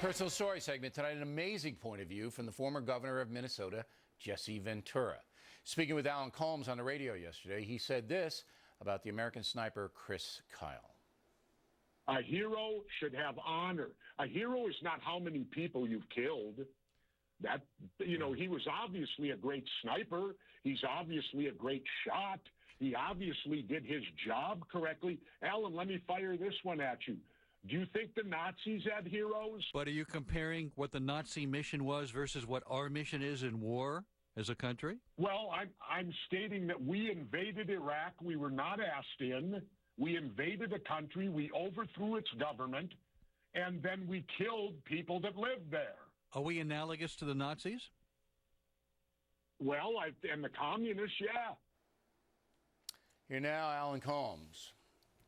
Personal story segment tonight, an amazing point of view from the former governor of Minnesota, Jesse Ventura. Speaking with Alan Colmes on the radio yesterday, he said this about the American sniper Chris Kyle. A hero should have honor. A hero is not how many people you've killed. He was obviously a great sniper. He's obviously a great shot. He obviously did his job correctly. Alan, let me fire this one at you. Do you think the Nazis had heroes? But are you comparing what the Nazi mission was versus what our mission is in war as a country? Well, I'm stating that we invaded Iraq. We were not asked in. We invaded a country. We overthrew its government. And then we killed people that lived there. Are we analogous to the Nazis? Well, and the communists, yeah. Here now, Alan Colmes.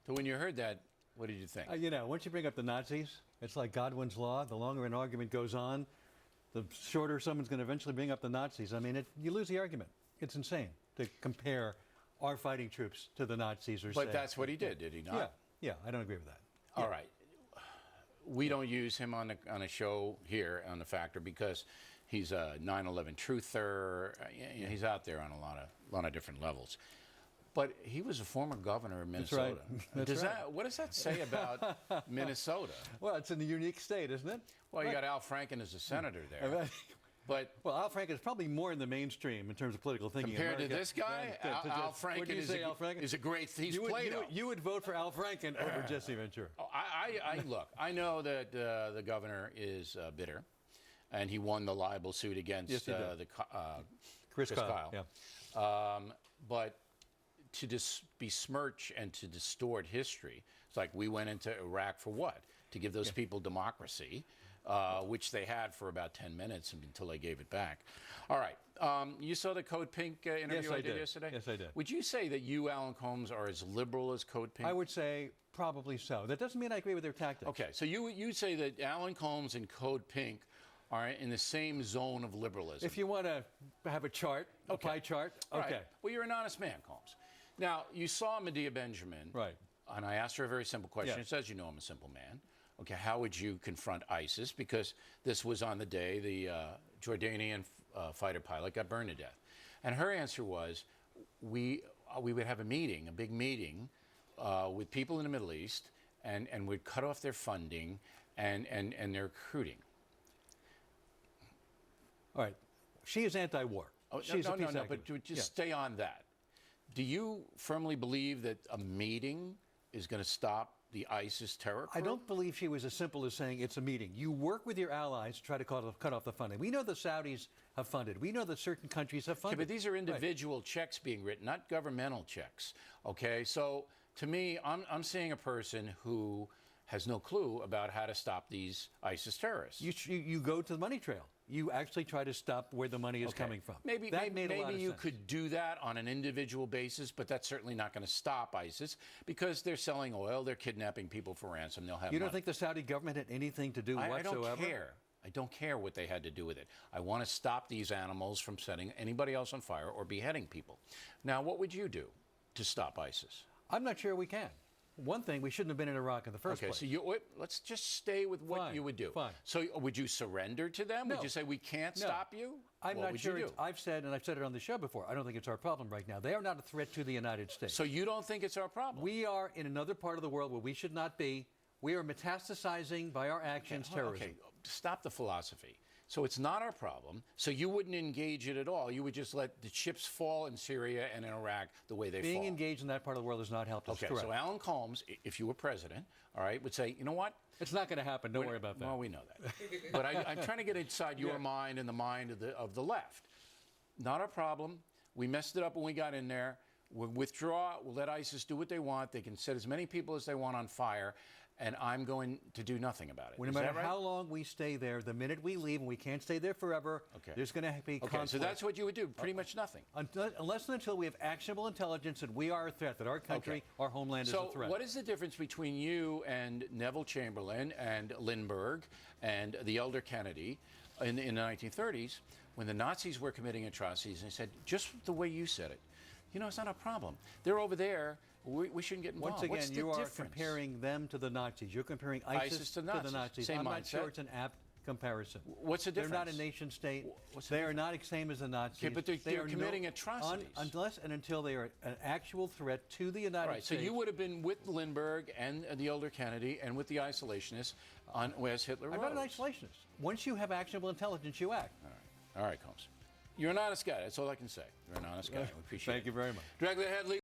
So when you heard that, what did you think? Once you bring up the Nazis, it's like Godwin's Law. The longer an argument goes on, the shorter someone's going to eventually bring up the Nazis. I mean, you lose the argument. It's insane to compare our fighting troops to the Nazis. But that's what he did he not? Yeah, I don't agree with that. All right. We don't use him on a show here on The Factor because he's a 9/11 truther. He's out there on a lot of different levels. But he was a former governor of Minnesota. That's right. What does that say about Minnesota? Well, it's in a unique state, isn't it? Well, you got Al Franken as a senator there. But Al Franken is probably more in the mainstream in terms of political thinking. Compared to this guy, Al Franken is a great. He's Plato. You would vote for Al Franken over Jesse Ventura. Look, I know that the governor is bitter, and he won the libel suit against Chris Kyle. Yeah. But to besmirch and to distort history, it's like we went into Iraq for what? To give those people democracy. Which they had for about 10 minutes until they gave it back. All right. You saw the Code Pink interview I did yesterday? Yes, I did. Would you say that you, Alan Colmes, are as liberal as Code Pink? I would say probably so. That doesn't mean I agree with their tactics. Okay, so you say that Alan Colmes and Code Pink are in the same zone of liberalism. If you want to have a chart, a pie chart, okay. Right. Well, you're an honest man, Colmes. Now, you saw Medea Benjamin. Right. And I asked her a very simple question. Yeah. It says, I'm a simple man. Okay, how would you confront ISIS? Because this was on the day the Jordanian fighter pilot got burned to death. And her answer was, we would have a big meeting with people in the Middle East, and we'd cut off their funding and their recruiting. All right. She is anti-war. Oh, no, but just stay on that. Do you firmly believe that a meeting is going to stop the ISIS terror crew? I don't believe she was as simple as saying it's a meeting. You work with your allies to try to cut off the funding. We know the Saudis have funded. We know that certain countries have funded. Okay, but these are individual checks being written, not governmental checks. Okay, so to me, I'm seeing a person who has no clue about how to stop these ISIS terrorists. You go to the money trail. You actually try to stop where the money is coming from. Maybe you could do that on an individual basis, but that's certainly not going to stop ISIS because they're selling oil, they're kidnapping people for ransom, they'll have You don't think the Saudi government had anything to do whatsoever? I don't care. I don't care what they had to do with it. I want to stop these animals from setting anybody else on fire or beheading people. Now, what would you do to stop ISIS? I'm not sure we can. One thing, we shouldn't have been in Iraq in the first place. Okay, so let's just stay with what you would do. Fine. So would you surrender to them? No. Would you say we can't stop you? I'm what not would sure. You do? I've said, and I've said it on the show before, I don't think it's our problem right now. They are not a threat to the United States. So you don't think it's our problem? We are in another part of the world where we should not be. We are metastasizing by our actions terrorism. Okay, stop the philosophy. So it's not our problem. So you wouldn't engage it at all. You would just let the chips fall in Syria and in Iraq the way they fall. Being engaged in that part of the world has not helped us. Okay, so Alan Colmes, if you were president, all right, would say, you know what? It's not going to happen. Don't worry about that. Well, we know that. But I'm trying to get inside your mind and the mind of the left. Not our problem. We messed it up when we got in there. We'll withdraw. We'll let ISIS do what they want. They can set as many people as they want on fire, and I'm going to do nothing about it. No matter how long we stay there, the minute we leave, and we can't stay there forever, there's going to be conflict. Okay, so that's what you would do, pretty much nothing. Unless and until we have actionable intelligence that we are a threat, that our country, our homeland is a threat. So what is the difference between you and Neville Chamberlain and Lindbergh and the elder Kennedy in the 1930s when the Nazis were committing atrocities and they said, just the way you said it, it's not a problem. They're over there We shouldn't get involved. Once again, What's the you are difference? comparing them to the Nazis. You're comparing ISIS to the Nazis. Nazis. Same I'm not sure mindset. it's an apt comparison. What's the difference? They're not a nation state. What's the They are not the same as the Nazis. Okay, but they're committing atrocities. Unless and until they are an actual threat to the United Right, so States. you would have been with Lindbergh and the elder Kennedy and with the isolationists as Hitler I'm not an rose. isolationist. Once you have actionable intelligence, you act. All right, Combs. You're an honest guy. That's all I can say. You're an honest guy. We appreciate it. Thank you very much. Directly ahead, legal.